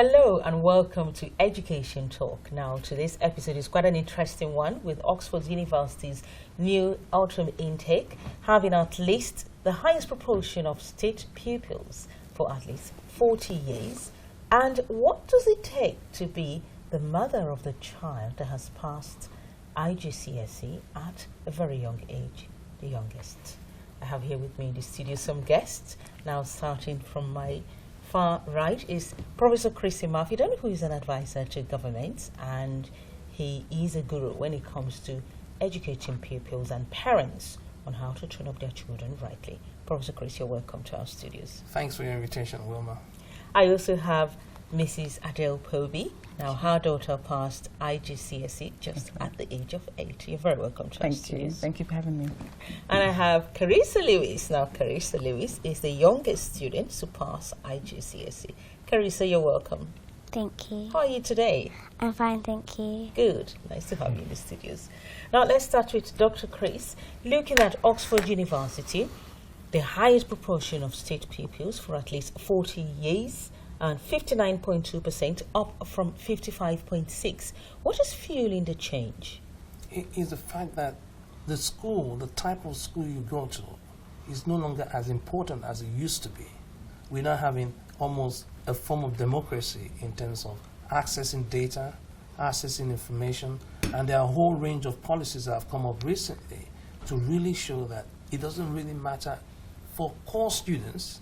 Hello and welcome to Education Talk. Now, today's episode is quite an interesting one with Oxford University's new autumn intake having at least the highest proportion of state pupils for at least 40 years. And what does it take to be the mother of the child that has passed IGCSE at a very young age, the youngest? I have here with me in the studio some guests. Now, starting from my far right is Professor Karissa Mafidon, who is an advisor to government, and he is a guru when it comes to educating pupils and parents on how to train up their children rightly. Professor Karissa, you're welcome to our studios. Thanks for your invitation, Wilma. I also have Mrs. Adele Poby. Now, her daughter passed IGCSE just at the age of 8. You're very welcome to our studios. Thank you for having me. And I have Karissa Lewis. Now, Karissa Lewis is the youngest student to pass IGCSE. Karissa, you're welcome. Thank you. How are you today? I'm fine, thank you. Good. Nice to have you in the studios. Now, let's start with Dr. Chris. Looking at Oxford University, the highest proportion of state pupils for at least 40 years, and 59.2% up from 55.6%. What is fueling the change? It is the fact that the school, the type of school you go to, is no longer as important as it used to be. We're now having almost a form of democracy in terms of accessing data, accessing information, and there are a whole range of policies that have come up recently to really show that it doesn't really matter for core students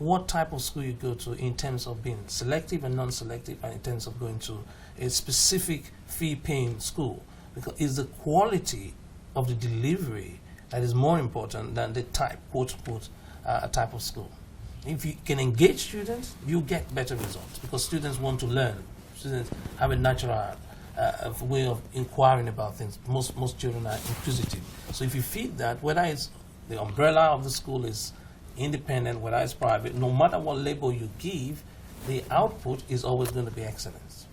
what type of school you go to in terms of being selective and non-selective, and in terms of going to a specific fee-paying school, because it's the quality of the delivery that is more important than the type, quote-unquote, type of school. If you can engage students, you get better results, because students want to learn. Students have a natural way of inquiring about things. Most children are inquisitive. So if you feed that, whether it's the umbrella of the school is independent, whether it's private, no matter what label you give, the output is always going to be excellence.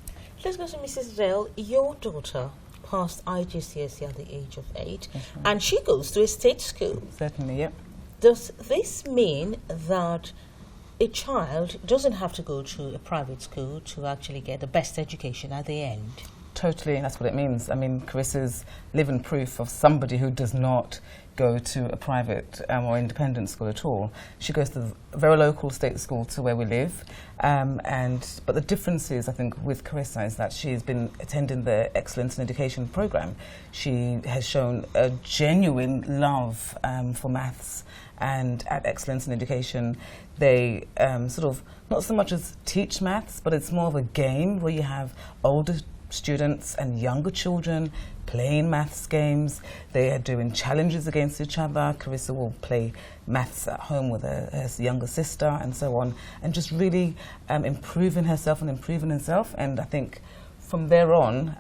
Let's go to Mrs. Adele. Your daughter passed IGCSE at the age of 8, and she goes to a state school. Certainly, yep. Does this mean that a child doesn't have to go to a private school to actually get the best education at the end? Totally, that's what it means. I mean, Carissa's living proof of somebody who does not go to a private or independent school at all. She goes to a very local state school to where we live, but the difference is, I think, with Karissa is that she's been attending the Excellence in Education program. She has shown a genuine love for maths, and at Excellence in Education they sort of, not so much as teach maths, but it's more of a game where you have older students and younger children playing maths games. They are doing challenges against each other. Karissa will play maths at home with her younger sister and so on, and just really improving herself and improving herself. And I think from there on,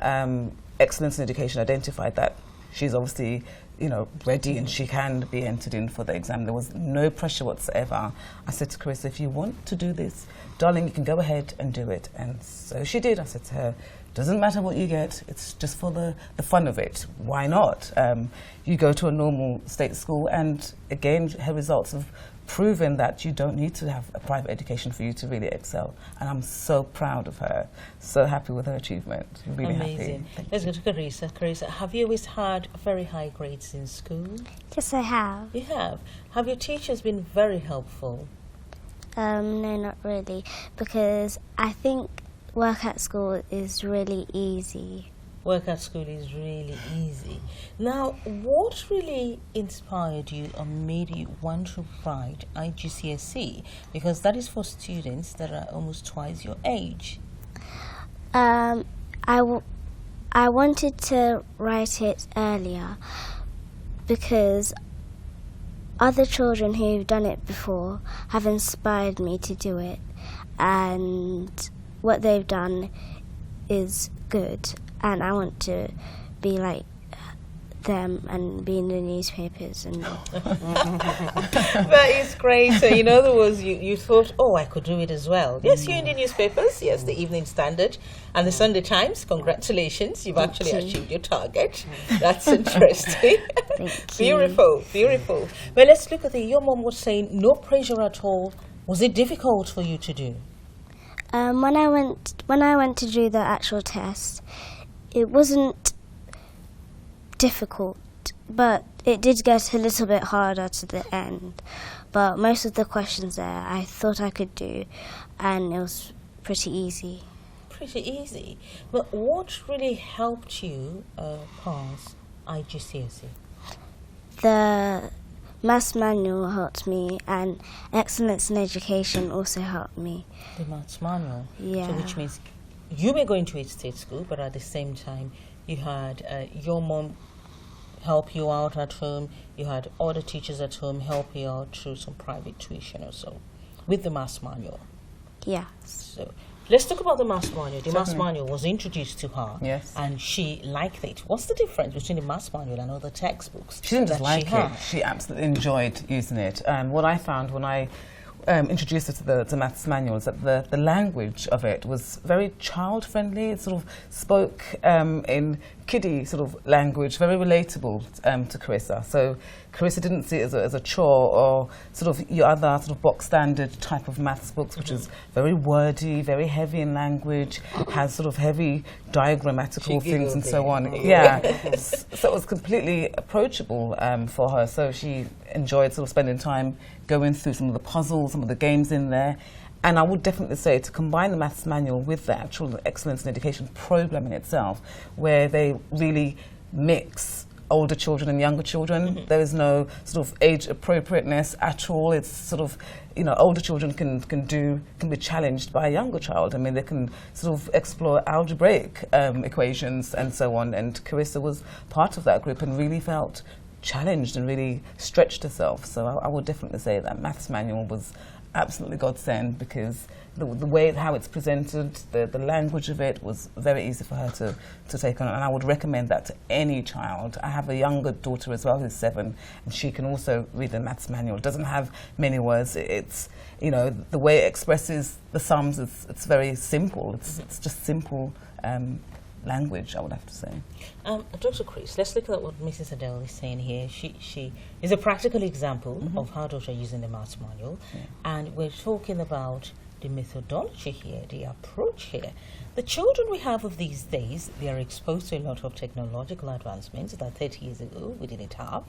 Excellence in Education identified that she's obviously, ready and she can be entered in for the exam. There was no pressure whatsoever. I said to Karissa, if you want to do this, darling, you can go ahead and do it. And so she did. I said to her, doesn't matter what you get, it's just for the fun of it. Why not? You go to a normal state school, and again, her results have proven that you don't need to have a private education for you to really excel. And I'm so proud of her, so happy with her achievement. Really amazing. Happy. Let's go to Karissa. Karissa, have you always had very high grades in school? Yes, I have. You have. Have your teachers been very helpful? No, not really, because I think work at school is really easy. Work at school is really easy. Now, what really inspired you or made you want to write IGCSE? Because that is for students that are almost twice your age. I wanted to write it earlier because other children who've done it before have inspired me to do it, and what they've done is good, and I want to be like them and be in the newspapers. And that is great. So in other words, you thought, oh, I could do it as well. Yes, you're in the newspapers. Yes, the Evening Standard and the Sunday Times. Congratulations, you've actually achieved your target. That's interesting. Thank Beautiful, beautiful. Well, let's look at your mom was saying no pressure at all. Was it difficult for you to do? When I went to do the actual test, it wasn't difficult, but it did get a little bit harder to the end. But most of the questions there I thought I could do, and it was pretty easy. Pretty easy. But what really helped you pass IGCSE? The maths manual helped me, and excellence in education also helped me. The maths manual? Yeah. So which means you were going to a state school, but at the same time you had your mom help you out at home, you had other teachers at home help you out through some private tuition or so, with the maths manual. Yes. So let's talk about the maths manual. The maths Certainly. manual was introduced to her, Yes. and she liked it. What's the difference between the maths manual and other textbooks? She didn't just that like she had? it, she absolutely enjoyed using it. What I found when I introduced her to the maths manual is that the language of it was very child-friendly. It sort of spoke in kiddie sort of language, very relatable to Karissa. So Karissa didn't see it as a chore or sort of your other sort of box standard type of maths books, which is very wordy, very heavy in language, has sort of heavy diagrammatical things and so on. Yeah, so it was completely approachable for her. So she enjoyed sort of spending time going through some of the puzzles, some of the games in there. And I would definitely say to combine the maths manual with the actual Excellence in Education program in itself, where they really mix older children and younger children. There is no sort of age appropriateness at all. It's sort of, you know, older children can be challenged by a younger child. I mean, they can sort of explore algebraic equations and so on. And Karissa was part of that group and really felt challenged and really stretched herself. So I would definitely say that maths manual was absolutely godsend, because the way how it's presented, the language of it was very easy for her to take on, and I would recommend that to any child. I have a younger daughter as well who's 7, and she can also read the maths manual. It doesn't have many words. It's, you know, the way it expresses the sums, it's very simple. It's just simple language, I would have to say. Dr. Chris, let's look at what Mrs. Adele is saying here. She is a practical example of how daughter using the maths manual, and we're talking about the methodology here, the approach here. The children we have of these days, they are exposed to a lot of technological advancements that 30 years ago we didn't have.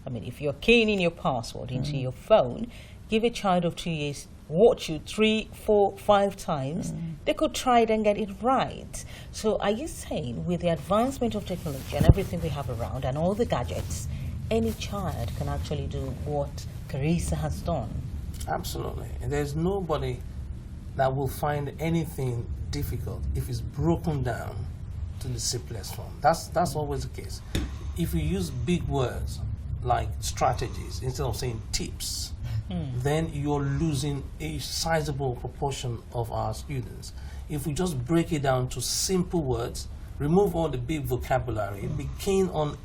I mean, if you're keying in your password into your phone, give a child of 2 years, watch you 3, 4, 5 times, they could try it and get it right. So are you saying with the advancement of technology and everything we have around and all the gadgets, any child can actually do what Karissa has done? Absolutely. And there's nobody that will find anything difficult if it's broken down to the simplest form. That's always the case. If you use big words like strategies instead of saying tips, then you're losing a sizable proportion of our students. If we just break it down to simple words, remove all the big vocabulary, be keen on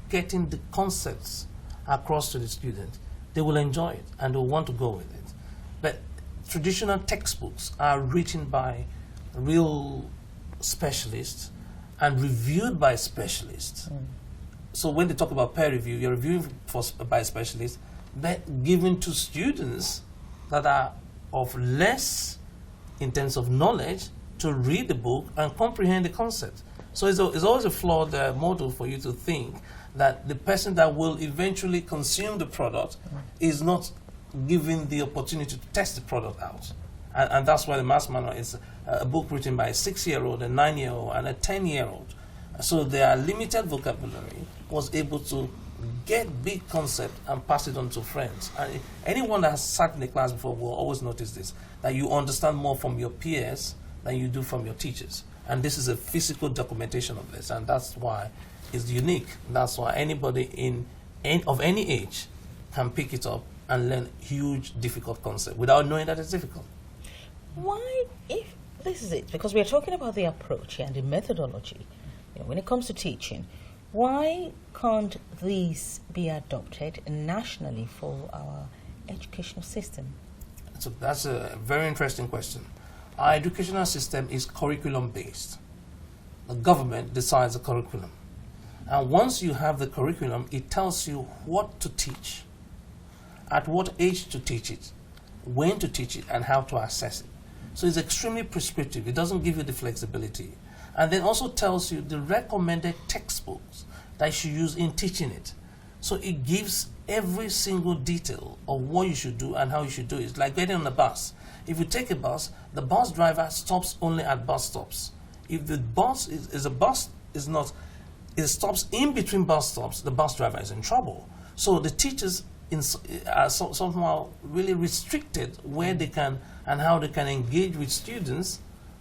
getting the concepts across to the students, they will enjoy it and they'll want to go with it. But traditional textbooks are written by real specialists and reviewed by specialists. So when they talk about peer review, you're reviewing by specialists, but given to students that are of less in terms of knowledge to read the book and comprehend the concept. So it's always a flawed model for you to think that the person that will eventually consume the product is not given the opportunity to test the product out. And that's why the maths manual is a book written by a 6-year-old, a 9-year-old, and a 10-year-old. So their limited vocabulary was able to get big concept and pass it on to friends. And anyone that has sat in the class before will always notice this, that you understand more from your peers than you do from your teachers. And this is a physical documentation of this, and that's why it's unique. That's why anybody of any age can pick it up and learn huge, difficult concept without knowing that it's difficult. Why, if this is it, because we are talking about the approach and the methodology, you know, when it comes to teaching, why can't these be adopted nationally for our educational system? So that's a very interesting question. Our educational system is curriculum-based. The government decides the curriculum. And once you have the curriculum, it tells you what to teach, at what age to teach it, when to teach it, and how to assess it. So it's extremely prescriptive. It doesn't give you the flexibility. And then also tells you the recommended textbooks that you should use in teaching it. So it gives every single detail of what you should do and how you should do it. It's like getting on a bus. If you take a bus, the bus driver stops only at bus stops. If the bus it stops in between bus stops, the bus driver is in trouble. So the teachers are somehow really restricted where they can and how they can engage with students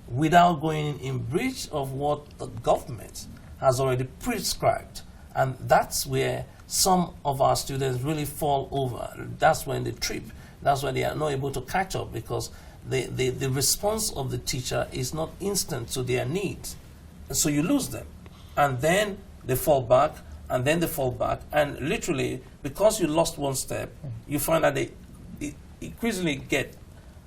without going in breach of what the government has already prescribed. And that's where some of our students really fall over. That's when they trip. That's when they are not able to catch up, because the response of the teacher is not instant to their needs. And so you lose them. And then they fall back, and then they fall back. And literally, because you lost one step, you find that they increasingly get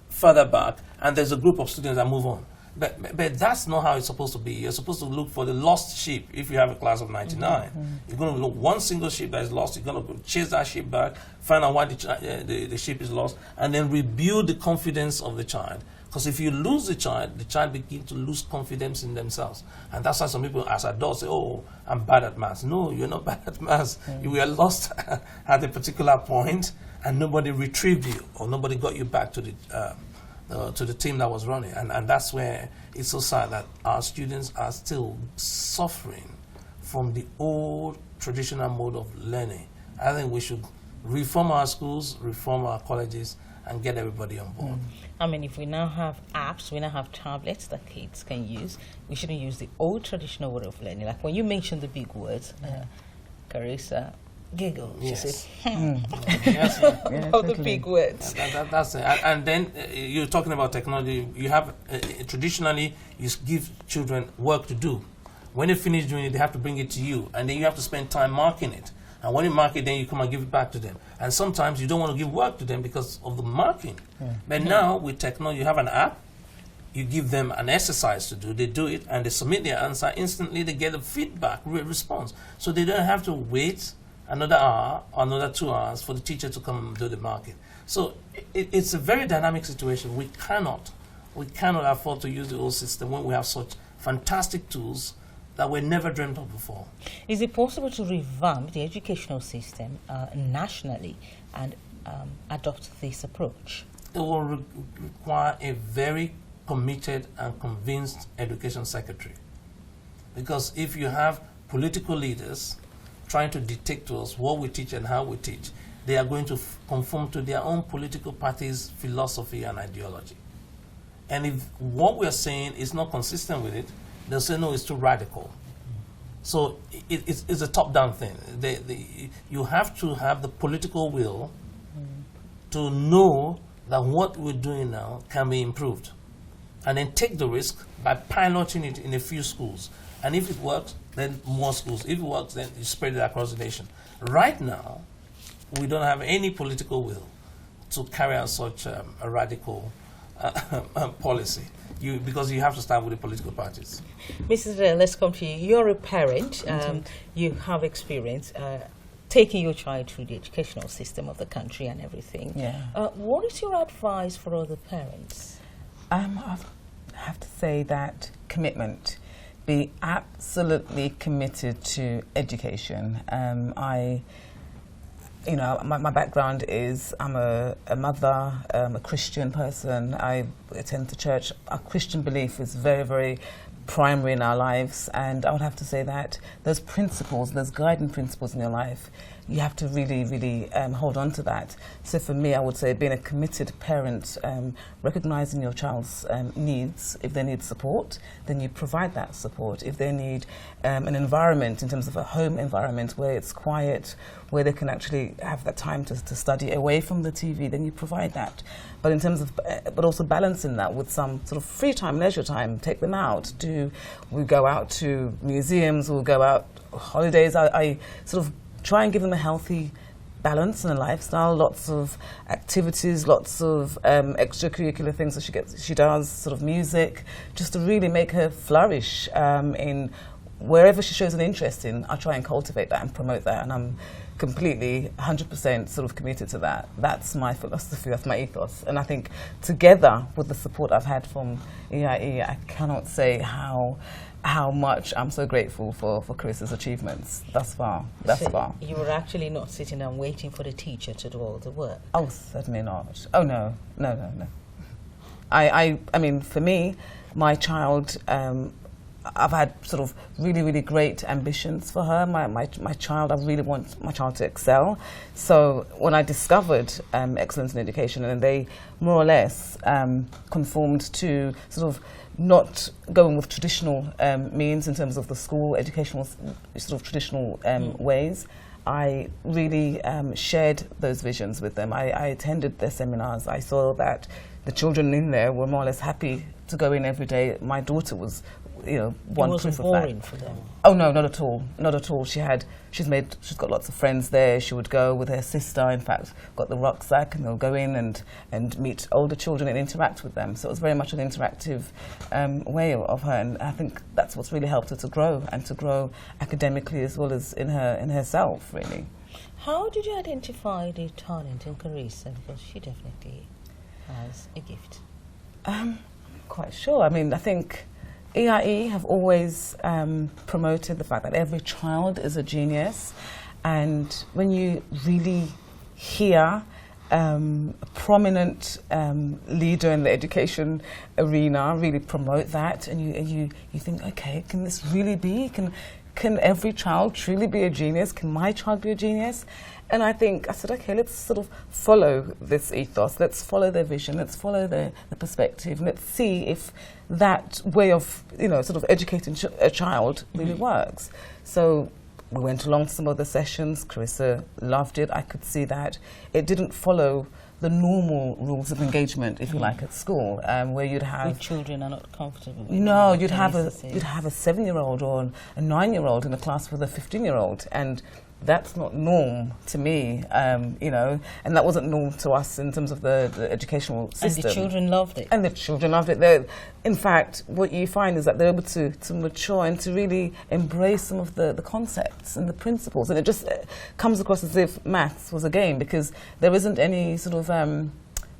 further back, and there's a group of students that move on. But that's not how it's supposed to be. You're supposed to look for the lost sheep. If you have a class of 99, you're going to look one single sheep that is lost. You're going to chase that sheep back, find out why the sheep is lost, and then rebuild the confidence of the child. Because if you lose the child begins to lose confidence in themselves. And that's why some people, as adults, say, oh, I'm bad at maths. No, you're not bad at maths. You were lost at a particular point, and nobody retrieved you, or nobody got you back to the team that was running. And that's where it's so sad that our students are still suffering from the old traditional mode of learning. I think we should reform our schools, reform our colleges, and get everybody on board. I mean, if we now have apps, we now have tablets that kids can use, we shouldn't use the old traditional way of learning. Like when you mention the big words, Karissa giggles. Yes. She says, Yes. all the big words. That's it. And then you're talking about technology. You have, traditionally, you give children work to do. When they finish doing it, they have to bring it to you, and then you have to spend time marking it. And when you mark it, then you come and give it back to them. And sometimes you don't want to give work to them because of the marking. But now, with technology, you have an app, you give them an exercise to do, they do it, and they submit their answer. Instantly, they get a feedback response. So they don't have to wait another hour or another 2 hours for the teacher to come and do the marking. So it's a very dynamic situation. We cannot afford to use the old system when we have such fantastic tools that were never dreamt of before. Is it possible to revamp the educational system nationally and adopt this approach? It will require a very committed and convinced education secretary. Because if you have political leaders trying to dictate to us what we teach and how we teach, they are going to conform to their own political party's philosophy and ideology. And if what we are saying is not consistent with it, they'll say, no, it's too radical. So it's a top-down thing. You have to have the political will to know that what we're doing now can be improved. And then take the risk by piloting it in a few schools. And if it works, then more schools. If it works, then you spread it across the nation. Right now, we don't have any political will to carry out such a radical policy. Because you have to start with the political parties. Mrs. Ray, let's come to you. You're a parent. You have experience taking your child through the educational system of the country and everything. Yeah. What is your advice for other parents? I have to say that commitment. Be absolutely committed to education. My background is I'm a mother, a Christian person. I attend to church. Our Christian belief is very, very primary in our lives, and I would have to say that those principles, those guiding principles in your life, you have to really, really hold on to that. So for me, I would say being a committed parent, recognizing your child's needs. If they need support, then you provide that support. If they need an environment in terms of a home environment where it's quiet, where they can actually have that time to study away from the TV, then you provide that. But in terms of, but also balancing that with some sort of free time, leisure time, take them out. We go out to museums, we'll go out holidays. I sort of try and give them a healthy balance and a lifestyle, lots of activities, lots of extracurricular things that she does, sort of music, just to really make her flourish in wherever she shows an interest in, I try and cultivate that and promote that, and I'm completely 100% sort of committed to that. That's my philosophy, that's my ethos. And I think together with the support I've had from EIE, I cannot say how much I'm so grateful for Karissa's achievements thus far. You were actually not sitting and waiting for the teacher to do all the work? Oh, certainly not. Oh, no. I mean, for me, my child, I've had sort of really, really great ambitions for her. My child, I really want my child to excel. So when I discovered excellence in education, and they more or less conformed to sort of not going with traditional means in terms of the school educational sort of traditional ways, I really shared those visions with them. I attended their seminars. I saw that the children in there were more or less happy to go in every day. My daughter was, one proof of that. It wasn't boring for them? Oh no, not at all. Not at all. She's got lots of friends there. She would go with her sister. In fact, got the rucksack, and they'll go in and meet older children and interact with them. So it was very much an interactive way of her, and I think that's what's really helped her to grow, and to grow academically as well as in herself, really. How did you identify the talent in Karissa? Because she definitely has a gift. I'm quite sure. I mean, I think EIE have always promoted the fact that every child is a genius, and when you really hear a prominent leader in the education arena really promote that, and you think, okay, can this really be? Can every child truly be a genius? Can my child be a genius? And I said, okay, let's sort of follow this ethos. Let's follow their vision. Let's follow the perspective. Let's see if that way of, sort of educating a child really works. So we went along to some of the sessions. Karissa loved it. I could see that it didn't follow the normal rules of engagement, if you like, at school, where you'd have... With children are not comfortable with No, you'd have a 7-year-old or a 9-year-old in a class with a 15-year-old, and that's not norm to me, and that wasn't norm to us in terms of the educational system. And the children loved it. And the children loved it. In fact, what you find is that they're able to mature and to really embrace some of the concepts and the principles. And it just comes across as if maths was a game, because there isn't any sort of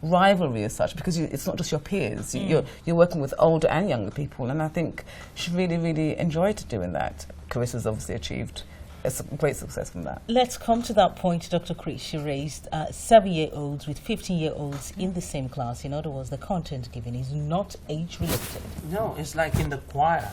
rivalry as such, because it's not just your peers. You're working with older and younger people. And I think she really, really enjoyed doing that. Karissa's obviously achieved a great success from that. Let's come to that point Dr. Karissa raised. 7-year-olds with 15-year-olds in the same class. In other words, the content given is not age-related. No, it's like in the choir.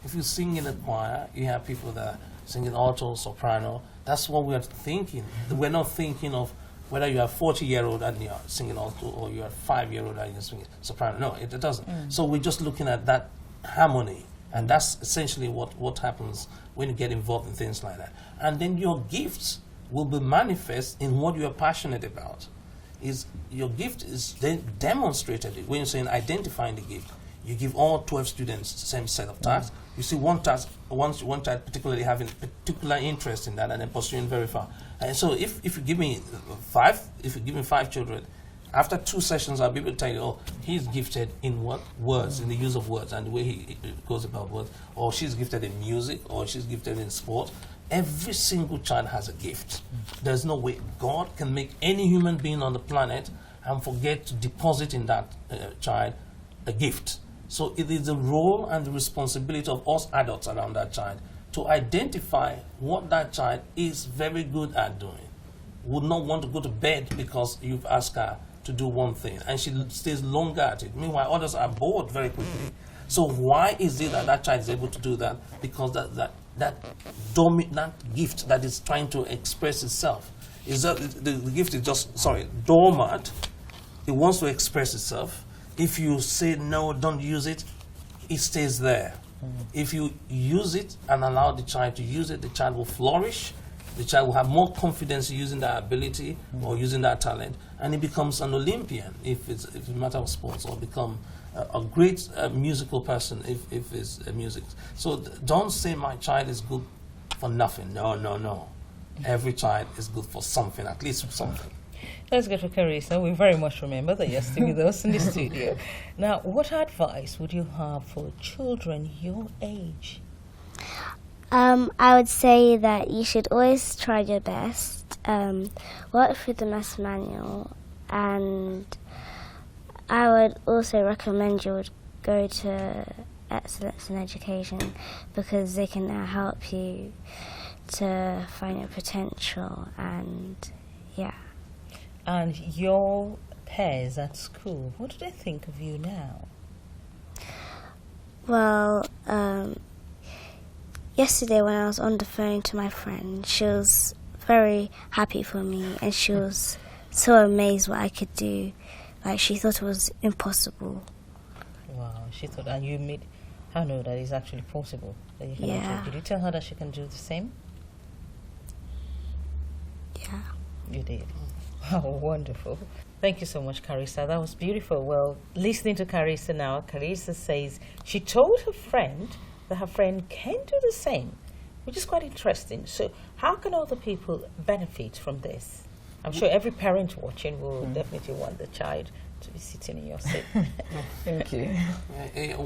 If you sing in the choir, you have people that are singing alto, soprano. That's what we are thinking. We're not thinking of whether you are 40-year-old and you're singing alto, or you're 5-year-old and you're singing soprano. No, it doesn't. So we're just looking at that harmony. And that's essentially what happens when you get involved in things like that. And then your gifts will be manifest in what you are passionate about. Your gift is then demonstrated when you're saying identifying the gift. You give all 12 students the same set of tasks. You see one task, one child particularly having particular interest in that, and then pursuing very far. And so if you give me 5 children, after 2 sessions, I'll be able to tell you, oh, he's gifted in what? Words, in the use of words and the way he goes about words. Or she's gifted in music, or she's gifted in sport. Every single child has a gift. There's no way God can make any human being on the planet and forget to deposit in that child a gift. So it is the role and the responsibility of us adults around that child to identify what that child is very good at doing. Would not want to go to bed because you've asked her to do one thing, and she stays longer at it. Meanwhile, others are bored very quickly. So why is it that child is able to do that? Because that dominant gift that is trying to express itself is that the gift is just dormant. It wants to express itself. If you say no, don't use it, it stays there. If you use it and allow the child to use it, the child will flourish. The child will have more confidence using that ability or using that talent, and he becomes an Olympian if it's a matter of sports, or become a great musical person if it's music. So don't say my child is good for nothing. No. Every child is good for something, at least something. Let's go to Karissa. We very much remember that you're still with us in the studio. Now, what advice would you have for children your age? I would say that you should always try your best, work through the maths manual, and I would also recommend you would go to Excellence in Education because they can help you to find your potential, and yeah. And your peers at school, what do they think of you now? Well, yesterday when I was on the phone to my friend, she was very happy for me and she was so amazed what I could do. Like, she thought it was impossible. Wow, she thought, and you made her know that it's actually possible. That you can Yeah. Did you tell her that she can do the same? Yeah. You did. Wow, wonderful. Thank you so much, Karissa. That was beautiful. Well, listening to Karissa now, Karissa says she told her friend that her friend can do the same, which is quite interesting. So how can other people benefit from this? I'm sure every parent watching will definitely want the child to be sitting in your seat. Thank you.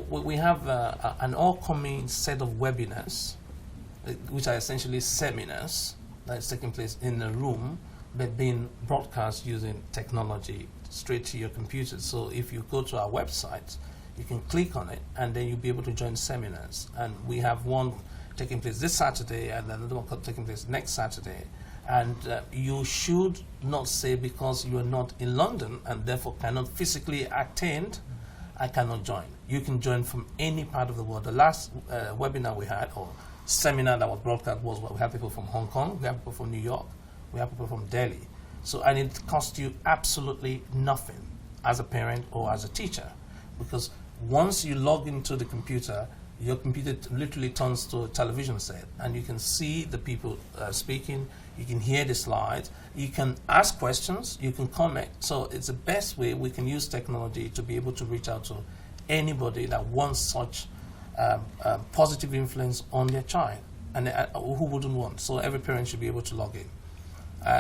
We have an upcoming set of webinars, which are essentially seminars that is taking place in a room, but being broadcast using technology straight to your computer. So if you go to our website, you can click on it, and then you'll be able to join seminars. And we have one taking place this Saturday, and another one taking place next Saturday. And you should not say because you are not in London and therefore cannot physically attend, I cannot join. You can join from any part of the world. The last webinar we had, or seminar that was broadcast, was we had people from Hong Kong, we have people from New York, we have people from Delhi. So, and it costs you absolutely nothing as a parent or as a teacher, because once you log into the computer, your computer literally turns to a television set, and you can see the people speaking, you can hear the slides, you can ask questions, you can comment. So it's the best way we can use technology to be able to reach out to anybody that wants such positive influence on their child, and who wouldn't want. So every parent should be able to log in.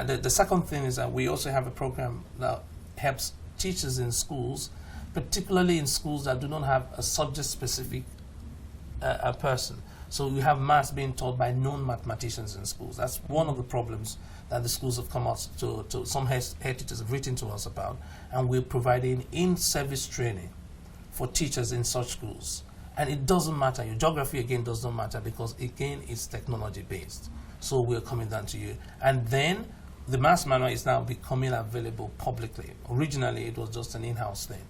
The second thing is that we also have a program that helps teachers in schools, particularly in schools that do not have a subject-specific person. So we have maths being taught by non-mathematicians in schools. That's one of the problems that the schools have come out to some head teachers have written to us about, and we're providing in-service training for teachers in such schools. And it doesn't matter, your geography again does not matter, because again it's technology-based. So we're coming down to you. And then the maths manual is now becoming available publicly. Originally it was just an in-house thing.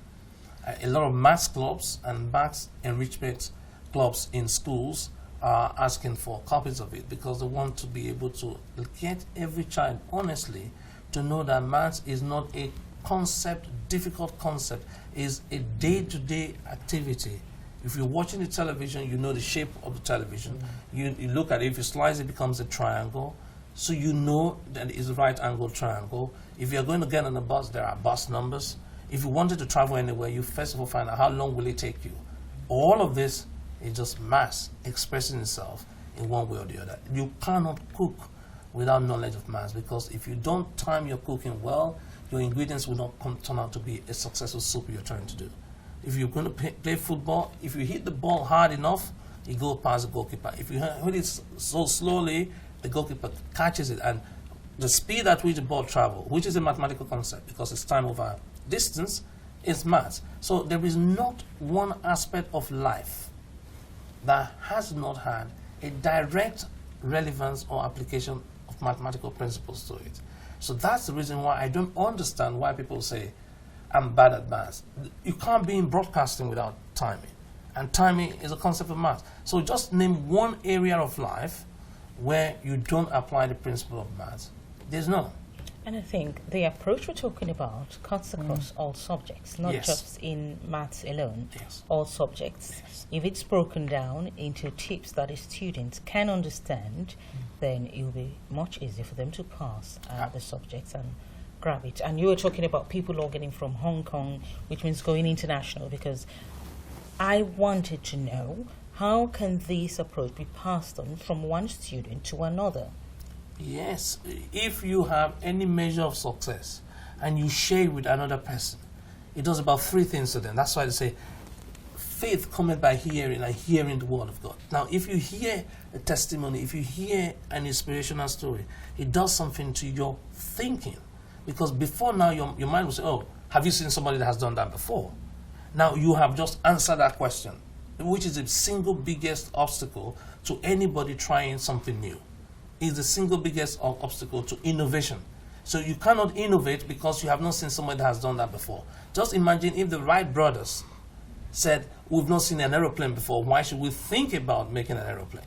A lot of maths clubs and maths enrichment clubs in schools are asking for copies of it because they want to be able to get every child honestly to know that maths is not a concept, difficult concept, is a day-to-day activity. If you're watching the television, you know the shape of the television. You look at it, if you slice it, becomes a triangle. So you know that it's a right angle triangle. If you're going to get on a bus, there are bus numbers. If you wanted to travel anywhere, you first of all find out how long will it take you. All of this is just maths expressing itself in one way or the other. You cannot cook without knowledge of maths, because if you don't time your cooking well, your ingredients will not turn out to be a successful soup you're trying to do. If you're going to play football, if you hit the ball hard enough, you go past the goalkeeper. If you hit it so slowly, the goalkeeper catches it. And the speed at which the ball travels, which is a mathematical concept because it's time over distance, is maths. So there is not one aspect of life that has not had a direct relevance or application of mathematical principles to it. So that's the reason why I don't understand why people say, I'm bad at maths. You can't be in broadcasting without timing. And timing is a concept of maths. So just name one area of life where you don't apply the principle of maths. There's none. And I think the approach we're talking about cuts across all subjects, not Yes. just in maths alone, Yes. all subjects. Yes. If it's broken down into tips that the students can understand, then it will be much easier for them to pass the subjects and grab it. And you were talking about people logging in from Hong Kong, which means going international, because I wanted to know, how can this approach be passed on from one student to another? Yes, if you have any measure of success and you share it with another person, it does about three things to them. That's why they say faith cometh by hearing, and hearing the word of God. Now, if you hear a testimony, if you hear an inspirational story, it does something to your thinking. Because before now, your mind will say, oh, have you seen somebody that has done that before? Now, you have just answered that question, which is the single biggest obstacle to anybody trying something new. Is the single biggest obstacle to innovation. So you cannot innovate because you have not seen somebody that has done that before. Just imagine if the Wright brothers said, we've not seen an aeroplane before, why should we think about making an aeroplane?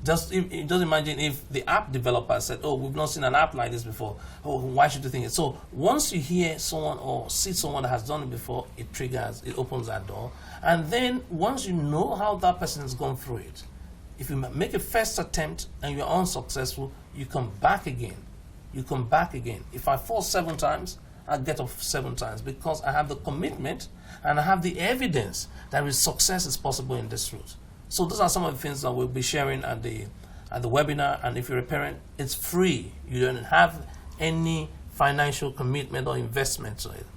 Just imagine if the app developer said, oh, we've not seen an app like this before, oh, why should you think it? So once you hear someone or see someone that has done it before, it triggers, it opens that door. And then once you know how that person has gone through it, if you make a first attempt and you're unsuccessful, you come back again. You come back again. If I fall 7 times, I get up 7 times because I have the commitment and I have the evidence that success is possible in this route. So those are some of the things that we'll be sharing at the webinar. And if you're a parent, it's free. You don't have any financial commitment or investment to it.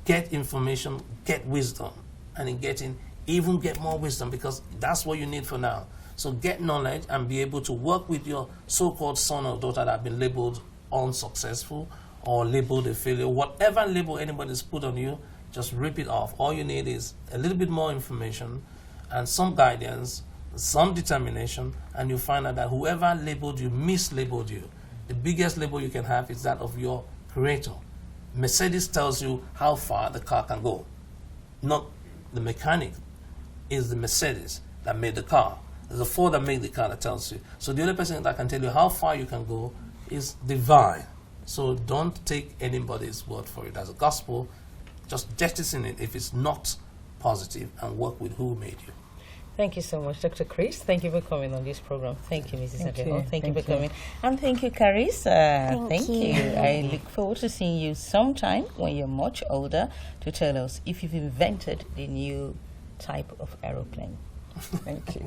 Get information, get wisdom, and in getting, even get more wisdom because that's what you need for now. So get knowledge and be able to work with your so-called son or daughter that have been labeled unsuccessful or labeled a failure. Whatever label anybody's put on you, just rip it off. All you need is a little bit more information and some guidance, some determination, and you find out that whoever labeled you mislabeled you. The biggest label you can have is that of your creator. Mercedes tells you how far the car can go. Not the mechanic. It's the Mercedes that made the car. There's a Ford that made the car that tells you. So the only person that can tell you how far you can go is divine. So don't take anybody's word for it as a gospel. Just jettison it if it's not positive and work with who made you. Thank you so much, Dr. Chris. Thank you for coming on this program. Thank you, Mrs. Thank Adeho. you. Thank you for Thank you. coming. And thank you, Karissa. Thank you. I look forward to seeing you sometime when you're much older to tell us if you've invented the new type of aeroplane. Thank you.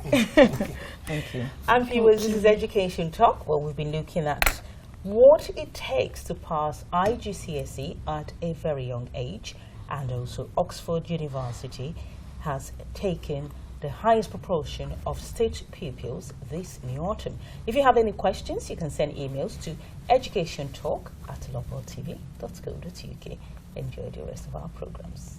Thank you. And viewers, this is Education Talk, where we've been looking at what it takes to pass IGCSE at a very young age, and also Oxford University has taken the highest proportion of state pupils this new autumn. If you have any questions, you can send emails to educationtalk@loveworldtv.co.uk. Enjoy the rest of our programs.